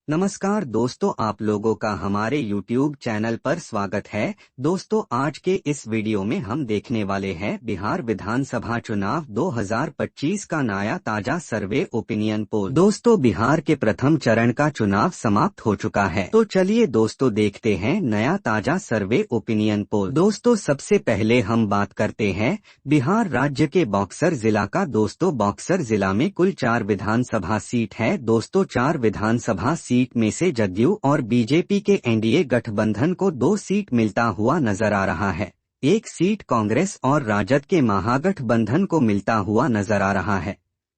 नमस्कार दोस्तों, आप लोगों का हमारे YouTube चैनल पर स्वागत है। दोस्तों, आज के इस वीडियो में हम देखने वाले हैं बिहार विधानसभा चुनाव 2025 का नया ताजा सर्वे ओपिनियन पोल। दोस्तों, बिहार के प्रथम चरण का चुनाव समाप्त हो चुका है, तो चलिए दोस्तों देखते हैं नया ताजा सर्वे ओपिनियन पोल। दोस्तों, सबसे पहले हम बात करते हैं बिहार राज्य के बक्सर जिला का। दोस्तों, बक्सर जिला में कुल 4 विधानसभा सीट है। दोस्तों, 4 विधानसभा सीट में से जदयू और बीजेपी के एनडीए गठबंधन को 2 सीट मिलता हुआ नजर आ रहा है। 1 सीट कांग्रेस और राजद के महागठबंधन को मिलता हुआ नजर आ रहा है।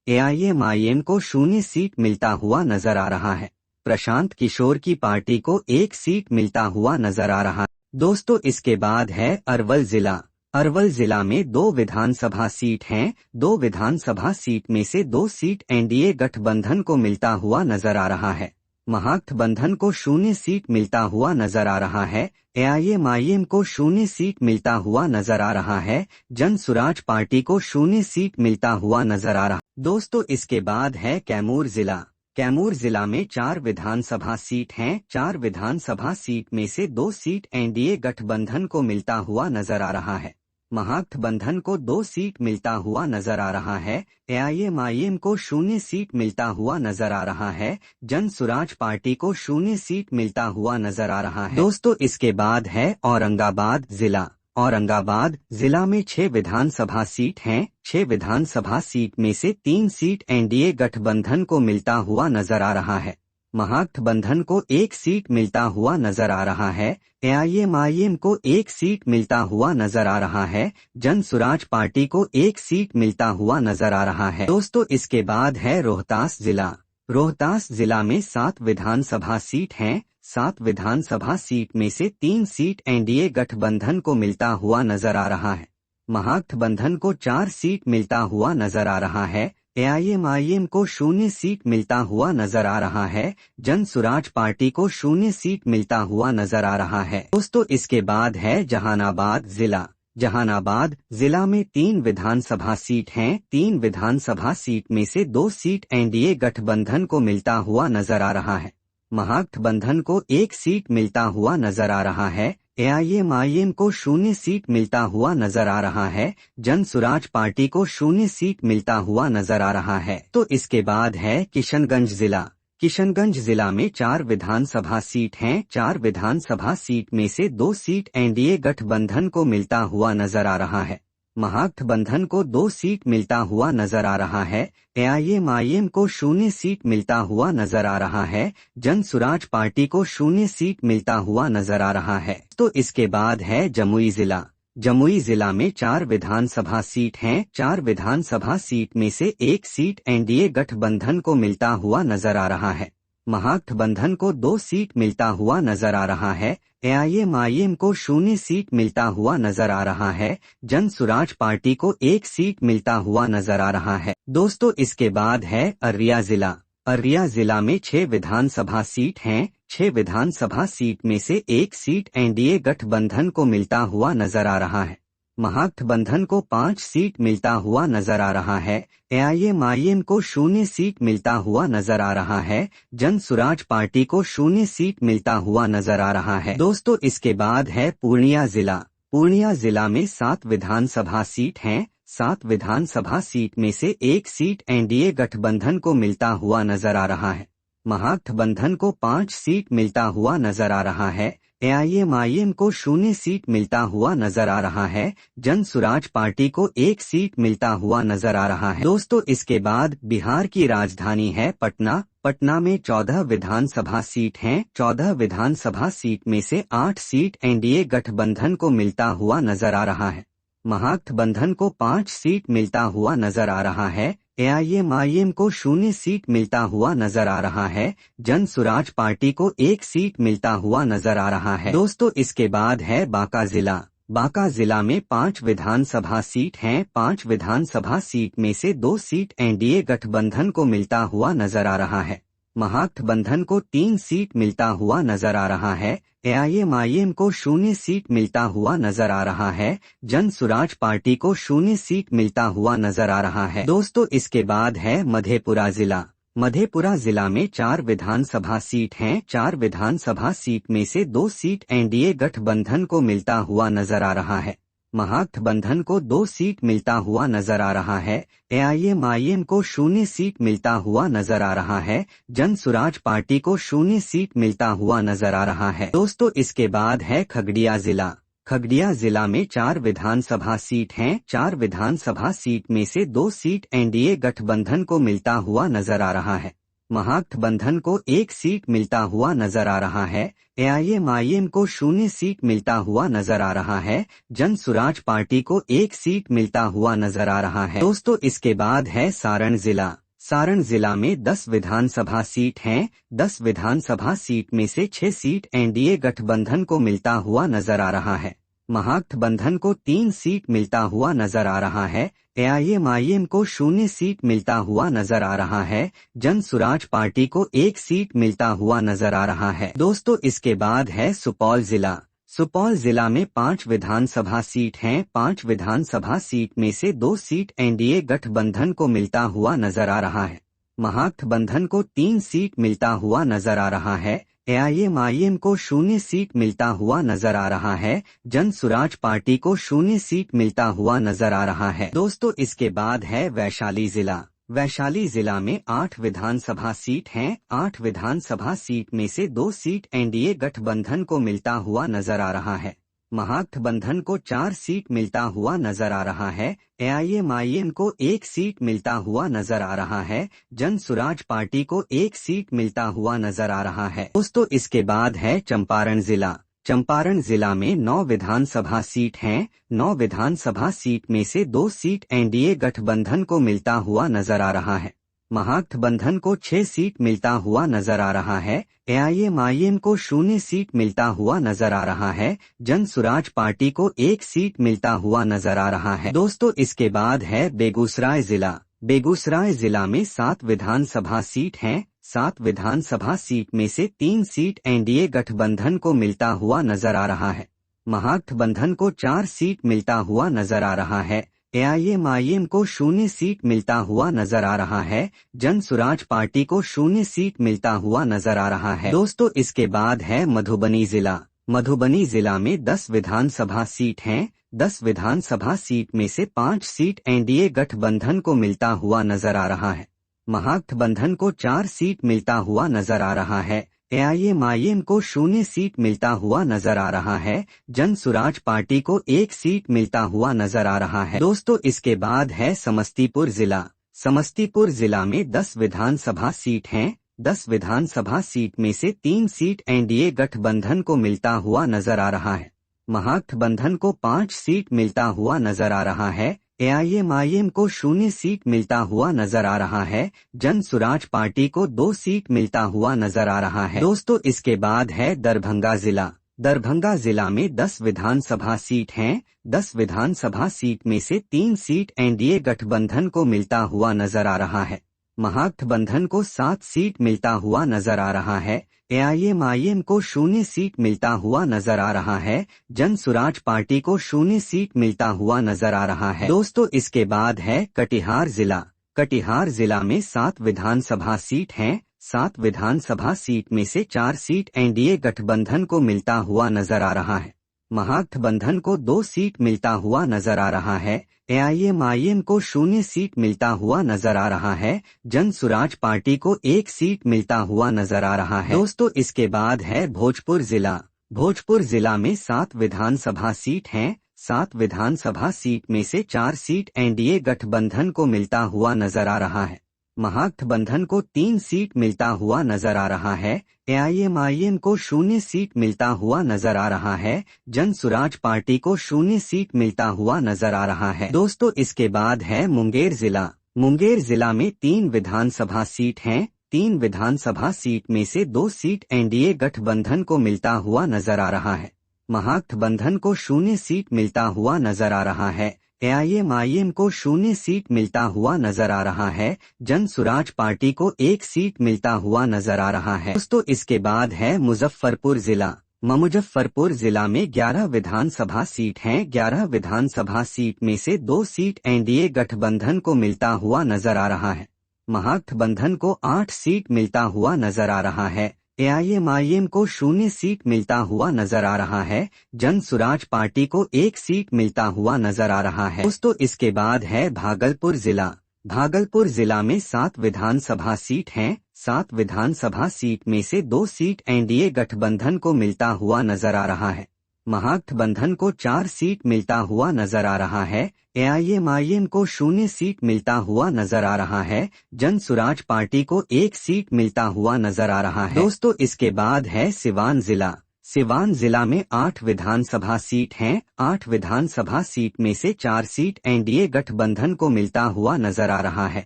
एआईएमआईएम को 0 सीट मिलता हुआ नजर आ रहा है। प्रशांत किशोर की पार्टी को 1 सीट मिलता हुआ नजर आ रहा है। दोस्तों, इसके बाद है अरवल जिला। अरवल जिला में 2 विधानसभा सीट हैं। 2 विधानसभा सीट में से 2 सीट एनडीए गठबंधन को मिलता हुआ नजर आ रहा है। महागठबंधन को 0 सीट मिलता हुआ नजर आ रहा है। एआईएमआईएम को 0 सीट मिलता हुआ नजर आ रहा है। जन सुराज पार्टी को 0 सीट मिलता हुआ नजर आ रहा है। दोस्तों, इसके बाद है कैमूर जिला। कैमूर जिला में 4 विधानसभा सीट हैं। 4 विधानसभा सीट में से 2 सीट एनडीए गठबंधन को मिलता हुआ नजर आ रहा है। महागठबंधन को 2 सीट मिलता हुआ नजर आ रहा है। एआईएमआईएम को 0 सीट मिलता हुआ नजर आ रहा है। जन सुराज पार्टी को 0 सीट मिलता हुआ नजर आ रहा है। दोस्तों, इसके बाद है औरंगाबाद जिला। औरंगाबाद जिला में 6 विधानसभा सीट हैं। 6 विधानसभा सीट में से 3 सीट एनडीए गठबंधन को मिलता हुआ नजर आ रहा है। महागठबंधन को 1 सीट मिलता हुआ नजर आ रहा है। एआईएमआईएम को 1 सीट मिलता हुआ नजर आ रहा है। जन सुराज पार्टी को 1 सीट मिलता हुआ नजर आ रहा है। दोस्तों, इसके बाद है रोहतास जिला। रोहतास जिला में 7 विधानसभा सीट हैं। 7 विधानसभा सीट में से 3 सीट एनडीए गठबंधन को मिलता हुआ नजर आ रहा है। महागठबंधन को 4 सीट मिलता हुआ नजर आ रहा है। एआईएमआईएम को 0 सीट मिलता हुआ नजर आ रहा है। जन सुराज पार्टी को 0 सीट मिलता हुआ नजर आ रहा है। दोस्तों, इसके बाद है जहानाबाद जिला। जहानाबाद जिला में 3 विधानसभा सीट हैं। 3 विधानसभा सीट में से 2 सीट एनडीए गठबंधन को मिलता हुआ नजर आ रहा है। महागठबंधन को 1 सीट मिलता हुआ नजर आ रहा है। एआईएमआईएम को 0 सीट मिलता हुआ नजर आ रहा है। जन सुराज पार्टी को 0 सीट मिलता हुआ नजर आ रहा है। तो इसके बाद है किशनगंज जिला। किशनगंज जिला में 4 विधानसभा सीट हैं। 4 विधानसभा सीट में से 2 सीट एनडीए गठबंधन को मिलता हुआ नजर आ रहा है। महागठबंधन को 2 सीट मिलता हुआ नजर आ रहा है। एआईएमआईएम को 0 सीट मिलता हुआ नजर आ रहा है। जन सुराज पार्टी को 0 सीट मिलता हुआ नजर आ रहा है। तो इसके बाद है जमुई जिला। जमुई जिला में 4 विधानसभा सीट हैं। 4 विधानसभा सीट में से 1 सीट एनडीए गठबंधन को मिलता हुआ नजर आ रहा है। महागठबंधन को 2 सीट मिलता हुआ नजर आ रहा है। एआईएमआईएम को 0 सीट मिलता हुआ नजर आ रहा है। जन सुराज पार्टी को 1 सीट मिलता हुआ नजर आ रहा है। दोस्तों, इसके बाद है अररिया जिला। अररिया जिला में 6 विधानसभा सीट हैं। 6 विधानसभा सीट में से 1 सीट एनडीए गठबंधन को मिलता हुआ नजर आ रहा है। महागठबंधन को 5 सीट मिलता हुआ नजर आ रहा है। एआईएमआईएम को 0 सीट मिलता हुआ नजर आ रहा है। जन सुराज पार्टी को 0 सीट मिलता हुआ नजर आ रहा है। दोस्तों, इसके बाद है पूर्णिया जिला। पूर्णिया जिला में 7 विधानसभा सीट हैं। 7 विधानसभा सीट में से 1 सीट एनडीए गठबंधन को मिलता हुआ नजर आ रहा है। महागठबंधन को 5 सीट मिलता हुआ नजर आ रहा है। एआईएमआईएम को 0 सीट मिलता हुआ नजर आ रहा है। जन सुराज पार्टी को 1 सीट मिलता हुआ नजर आ रहा है। दोस्तों, इसके बाद बिहार की राजधानी है पटना। पटना में 14 विधानसभा सीट हैं। 14 विधानसभा सीट में से 8 सीट एनडीए गठबंधन को मिलता हुआ नजर आ रहा है। महागठबंधन को 5 सीट मिलता हुआ नजर आ रहा है। एआईएमआईएम को 0 सीट मिलता हुआ नजर आ रहा है। जन सुराज पार्टी को 1 सीट मिलता हुआ नजर आ रहा है। दोस्तों, इसके बाद है बांका जिला। बांका जिला में 5 विधानसभा सीट हैं। 5 विधानसभा सीट में से 2 सीट एनडीए गठबंधन को मिलता हुआ नजर आ रहा है। महागठबंधन को 3 सीट मिलता हुआ नजर आ रहा है। एआईएमआईएम को 0 सीट मिलता हुआ नजर आ रहा है। जन सुराज पार्टी को 0 सीट मिलता हुआ नजर आ रहा है। दोस्तों, इसके बाद है मधेपुरा जिला। मधेपुरा जिला में 4 विधानसभा सीट हैं। 4 विधानसभा सीट में से 2 सीट एनडीए गठबंधन को मिलता हुआ नजर आ रहा है। महागठबंधन को 2 सीट मिलता हुआ नजर आ रहा है। एआईएमआईएम को 0 सीट मिलता हुआ नजर आ रहा है। जन सुराज पार्टी को 0 सीट मिलता हुआ नजर आ रहा है। दोस्तों, इसके बाद है खगड़िया जिला। खगड़िया जिला में 4 विधानसभा सीट हैं। 4 विधानसभा सीट में से 2 सीट एनडीए गठबंधन को मिलता हुआ नजर आ रहा है। महागठबंधन को 1 सीट मिलता हुआ नजर आ रहा है। एआईएमआईएम को 0 सीट मिलता हुआ नजर आ रहा है। जन सुराज पार्टी को 1 सीट मिलता हुआ नजर आ रहा है। दोस्तों, इसके बाद है सारण जिला। सारण जिला में 10 विधानसभा सीट हैं। 10 विधानसभा सीट में से 6 सीट एनडीए गठबंधन को मिलता हुआ नजर आ रहा है। महागठबंधन को 3 सीट मिलता हुआ नजर आ रहा है। एआईएमआईएम को 0 सीट मिलता हुआ नजर आ रहा है। जन सुराज पार्टी को 1 सीट मिलता हुआ नजर आ रहा है। दोस्तों, इसके बाद है सुपौल जिला। सुपौल जिला में 5 विधानसभा सीट हैं। 5 विधानसभा सीट में से 2 सीट एनडीए गठबंधन को मिलता हुआ नजर आ रहा है। महागठबंधन को 3 सीट मिलता हुआ नजर आ रहा है। एआईएमआईएम को 0 सीट मिलता हुआ नजर आ रहा है। जन सुराज पार्टी को 0 सीट मिलता हुआ नजर आ रहा है। दोस्तों, इसके बाद है वैशाली जिला। वैशाली जिला में 8 विधानसभा सीट हैं। 8 विधानसभा सीट में से 2 सीट एनडीए गठबंधन को मिलता हुआ नजर आ रहा है। महागठबंधन को 4 सीट मिलता हुआ नजर आ रहा है। एआईएमआईएम को 1 सीट मिलता हुआ नजर आ रहा है। जन सुराज पार्टी को 1 सीट मिलता हुआ नजर आ रहा है। दोस्तों, इसके बाद है चंपारण जिला। चंपारण जिला में 9 विधानसभा सीट हैं। 9 विधानसभा सीट में से 2 सीट एनडीए गठबंधन को मिलता हुआ नजर आ रहा है। महागठबंधन को 6 सीट मिलता हुआ नजर आ रहा है। एआईएमआईएम को 0 सीट मिलता हुआ नजर आ रहा है। जन सुराज पार्टी को 1 सीट मिलता हुआ नजर आ रहा है। दोस्तों, इसके बाद है बेगूसराय जिला। बेगूसराय जिला में 7 विधानसभा सीट हैं। 7 विधानसभा सीट में से 3 सीट एनडीए गठबंधन को मिलता हुआ नजर आ रहा है। महागठबंधन को 4 सीट मिलता हुआ नजर आ रहा है। एआईएमआईएम को 0 सीट मिलता हुआ नजर आ रहा है। जन सुराज पार्टी को 0 सीट मिलता हुआ नजर आ रहा है। दोस्तों, इसके बाद है मधुबनी जिला। मधुबनी जिला में 10 विधानसभा सीट हैं। 10 विधानसभा सीट में से 5 सीट एनडीए गठबंधन को मिलता हुआ नजर आ रहा है। महागठबंधन को 4 सीट मिलता हुआ नजर आ रहा है। एआईएमआईएम को 0 सीट मिलता हुआ नजर आ रहा है। जन सुराज पार्टी को 1 सीट मिलता हुआ नजर आ रहा है। दोस्तों, इसके बाद है समस्तीपुर जिला। समस्तीपुर जिला में 10 विधानसभा सीट हैं। 10 विधानसभा सीट में से 3 सीट एनडीए गठबंधन को मिलता हुआ नजर आ रहा है। महागठबंधन को 5 सीट मिलता हुआ नजर आ रहा है। एआईएमआईएम को 0 सीट मिलता हुआ नजर आ रहा है। जन सुराज पार्टी को 2 सीट मिलता हुआ नजर आ रहा है। दोस्तों, इसके बाद है दरभंगा जिला। दरभंगा जिला में 10 विधानसभा सीट हैं। 10 विधानसभा सीट में से 3 सीट एनडीए गठबंधन को मिलता हुआ नजर आ रहा है। महागठबंधन को 7 सीट मिलता हुआ नजर आ रहा है। एआईएमआईएम को 0 सीट मिलता हुआ नजर आ रहा है। जन सुराज पार्टी को 0 सीट मिलता हुआ नजर आ रहा है। दोस्तों, इसके बाद है कटिहार जिला। कटिहार जिला में 7 विधानसभा सीट हैं। 7 विधानसभा सीट में से 4 सीट एनडीए गठबंधन को मिलता हुआ नजर आ रहा है। महागठबंधन को 2 सीट मिलता हुआ नजर आ रहा है। एआईएमआईएम को 0 सीट मिलता हुआ नजर आ रहा है। जन सुराज पार्टी को 1 सीट मिलता हुआ नजर आ रहा है। दोस्तों, इसके बाद है भोजपुर जिला। भोजपुर जिला में 7 विधानसभा सीट हैं। 7 विधानसभा सीट में से 4 सीट एनडीए गठबंधन को मिलता हुआ नजर आ रहा है। महागठबंधन को 3 सीट मिलता हुआ नजर आ रहा है। एआईएमआईएम को 0 सीट मिलता हुआ नजर आ रहा है। जन सुराज पार्टी को 0 सीट मिलता हुआ नजर आ रहा है। दोस्तों, इसके बाद है मुंगेर जिला। मुंगेर जिला में 3 विधानसभा सीट हैं। 3 विधानसभा सीट में से 2 सीट एनडीए गठबंधन को मिलता हुआ नजर आ रहा है। महागठबंधन को 0 सीट मिलता हुआ नजर आ रहा है। एआईएमआईएम को 0 सीट मिलता हुआ नजर आ रहा है। जन सुराज पार्टी को 1 सीट मिलता हुआ नजर आ रहा है। दोस्तों, इसके बाद है मुजफ्फरपुर जिला। मुजफ्फरपुर जिला में 11 विधानसभा सीट हैं। 11 विधानसभा सीट में से 2 सीट एनडीए गठबंधन को मिलता हुआ नजर आ रहा है। महागठबंधन को 8 सीट मिलता हुआ नजर आ रहा है। एआईएमआईएम को 0 सीट मिलता हुआ नजर आ रहा है। जन सुराज पार्टी को 1 सीट मिलता हुआ नजर आ रहा है। दोस्तों इसके बाद है भागलपुर जिला। भागलपुर जिला में 7 विधानसभा सीट हैं। 7 विधानसभा सीट में से 2 सीट एनडीए गठबंधन को मिलता हुआ नजर आ रहा है। महागठबंधन को 4 सीट मिलता हुआ नजर आ रहा है। एआईएमआईएम को 0 सीट मिलता हुआ नजर आ रहा है। जन सुराज पार्टी को 1 सीट मिलता हुआ नजर आ रहा है। दोस्तों इसके बाद है सिवान जिला। सिवान जिला में 8 विधानसभा सीट हैं। 8 विधानसभा सीट में से 4 सीट एनडीए गठबंधन को मिलता हुआ नजर आ रहा है।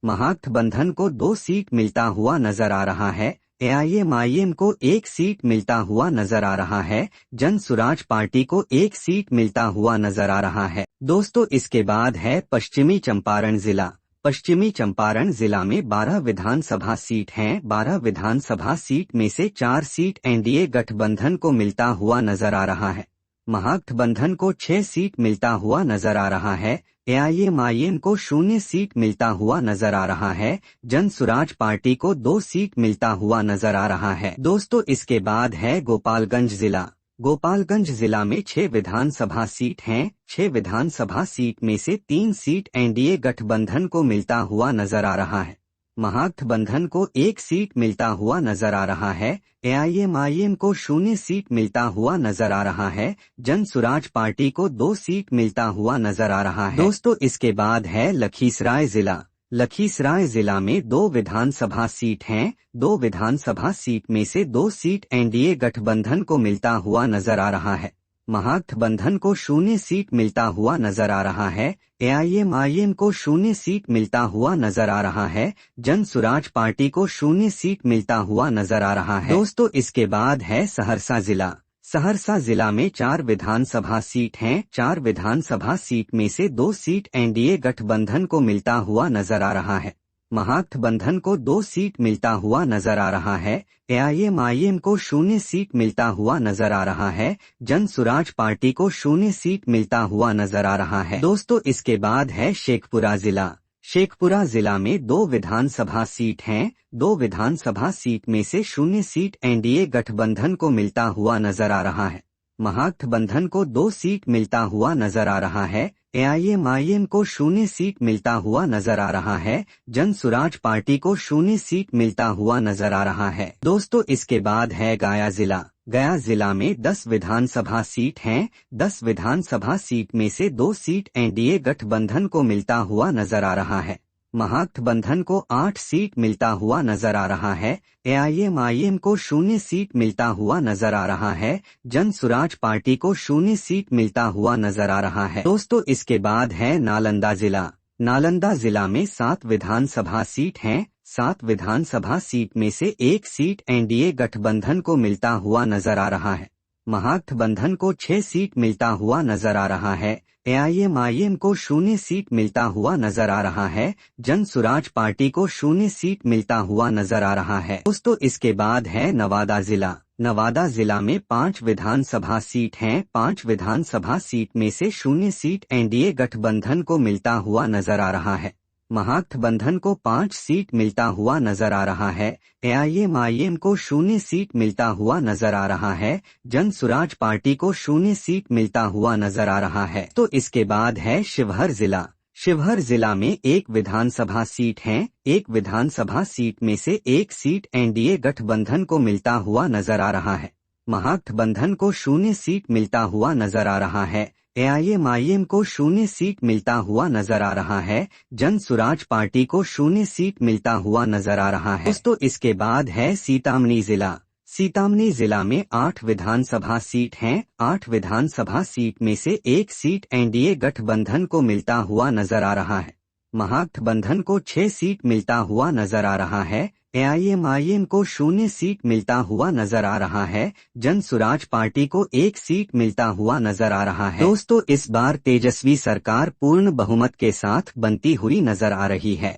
महागठबंधन को 2 सीट मिलता हुआ नजर आ रहा है। एआईएमआईएम को 1 सीट मिलता हुआ नजर आ रहा है। जन सुराज पार्टी को 1 सीट मिलता हुआ नजर आ रहा है। दोस्तों इसके बाद है पश्चिमी चंपारण जिला। पश्चिमी चंपारण जिला में 12 विधानसभा सीट हैं। 12 विधानसभा सीट में से 4 सीट एनडीए गठबंधन को मिलता हुआ नजर आ रहा है। महागठबंधन को 6 सीट मिलता हुआ नजर आ रहा है। एआईएमआईएम को 0 सीट मिलता हुआ नजर आ रहा है। जन सुराज पार्टी को 2 सीट मिलता हुआ नजर आ रहा है। दोस्तों इसके बाद है गोपालगंज जिला। गोपालगंज जिला में 6 विधानसभा सीट हैं। 6 विधानसभा सीट में से 3 सीट एनडीए गठबंधन को मिलता हुआ नजर आ रहा है। महागठबंधन को 1 सीट मिलता हुआ नजर आ रहा है। एआईएमआईएम को 0 सीट मिलता हुआ नजर आ रहा है। जन सुराज पार्टी को 2 सीट मिलता हुआ नजर आ रहा है। दोस्तों इसके बाद है लखीसराय जिला। लखीसराय जिला में 2 विधानसभा सीट हैं। 2 विधानसभा सीट में से 2 सीट एनडीए गठबंधन को मिलता हुआ नजर आ रहा है। महागठबंधन को 0 सीट मिलता हुआ नजर आ रहा है। एआईएमआईएम को 0 सीट मिलता हुआ नजर आ रहा है। जन सुराज पार्टी को 0 सीट मिलता हुआ नजर आ रहा है। दोस्तों इसके बाद है सहरसा जिला। सहरसा जिला में 4 विधानसभा सीट हैं। 4 विधानसभा सीट में से 2 सीट एनडीए गठबंधन को मिलता हुआ नजर आ रहा है। महागठबंधन को 2 सीट मिलता हुआ नजर आ रहा है। एआईएमआईएम को 0 सीट मिलता हुआ नजर आ रहा है। जन सुराज पार्टी को 0 सीट मिलता हुआ नजर आ रहा है। दोस्तों इसके बाद है शेखपुरा जिला। शेखपुरा जिला में 2 विधानसभा सीट हैं। 2 विधानसभा सीट में से 0 सीट एनडीए गठबंधन को मिलता हुआ नजर आ रहा है। महागठबंधन को 2 सीट मिलता हुआ नजर आ रहा है। एआईएमआईएम को 0 सीट मिलता हुआ नजर आ रहा है। जन सुराज पार्टी को 0 सीट मिलता हुआ नजर आ रहा है। दोस्तों इसके बाद है गया जिला। गया जिला में 10 विधानसभा सीट हैं। 10 विधानसभा सीट में से 2 सीट एनडीए गठबंधन को मिलता हुआ नजर आ रहा है। महागठबंधन को 8 सीट मिलता हुआ नजर आ रहा है। एआईएमआईएम को 0 सीट मिलता हुआ नजर आ रहा है। जन सुराज पार्टी को 0 सीट मिलता हुआ नजर आ रहा है। दोस्तों इसके बाद है नालंदा जिला। नालंदा जिला में 7 विधानसभा सीट हैं। 7 विधानसभा सीट में से 1 सीट एनडीए गठबंधन को मिलता हुआ नजर आ रहा है। महागठबंधन को 6 सीट मिलता हुआ नजर आ रहा है। एआईएमआईएम को 0 सीट मिलता हुआ नजर आ रहा है। जन सुराज पार्टी को 0 सीट मिलता हुआ नजर आ रहा है। दोस्तों इसके बाद है नवादा जिला। नवादा जिला में 5 विधानसभा सीट हैं। 5 विधानसभा सीट में से 0 सीट एनडीए गठबंधन को मिलता हुआ नजर आ रहा है। महागठबंधन को 5 सीट मिलता हुआ नजर आ रहा है। एआईएमआईएम को 0 सीट मिलता हुआ नजर आ रहा है। जन सुराज पार्टी को 0 सीट मिलता हुआ नजर आ रहा है। तो इसके बाद है शिवहर जिला। शिवहर जिला में 1 विधानसभा सीट हैं। 1 विधानसभा सीट में से 1 सीट एनडीए गठबंधन को मिलता हुआ नजर आ रहा है। महागठबंधन को 0 सीट मिलता हुआ नजर आ रहा है। एआईएमआईएम को 0 सीट मिलता हुआ नजर आ रहा है। जन सुराज पार्टी को 0 सीट मिलता हुआ नजर आ रहा है। दोस्तों इसके बाद है सीतामढ़ी जिला। सीतामढ़ी जिला में 8 विधानसभा सीट हैं। 8 विधानसभा सीट में से 1 सीट एनडीए गठबंधन को मिलता हुआ नजर आ रहा है। महागठबंधन को 6 सीट मिलता हुआ नजर आ रहा है। एआईएमआईएम को 0 सीट मिलता हुआ नजर आ रहा है। जन सुराज पार्टी को 1 सीट मिलता हुआ नजर आ रहा है। दोस्तों इस बार तेजस्वी सरकार पूर्ण बहुमत के साथ बनती हुई नजर आ रही है।